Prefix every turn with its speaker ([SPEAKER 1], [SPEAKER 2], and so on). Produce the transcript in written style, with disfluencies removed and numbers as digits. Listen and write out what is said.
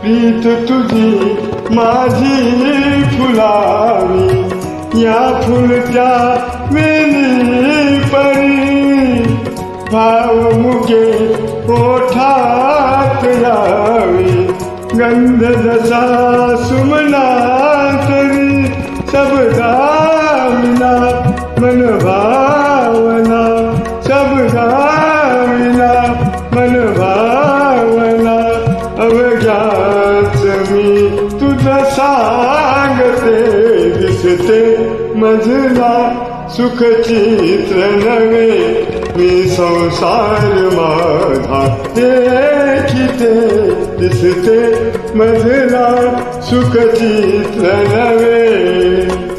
[SPEAKER 1] प्रीत तुझी माझी फुलावी या फुलच्या वेली परी भाव मुके ओठात यावे गंध जसा सुमना तरी सबदा विना मन भावना सबदा विना मन भावना अवघ्याच मी तुझं सांगते दिसते मजला सुखचित्र नवे मी संसार माझा देखिते दिसते मजला सुखचित्र नवे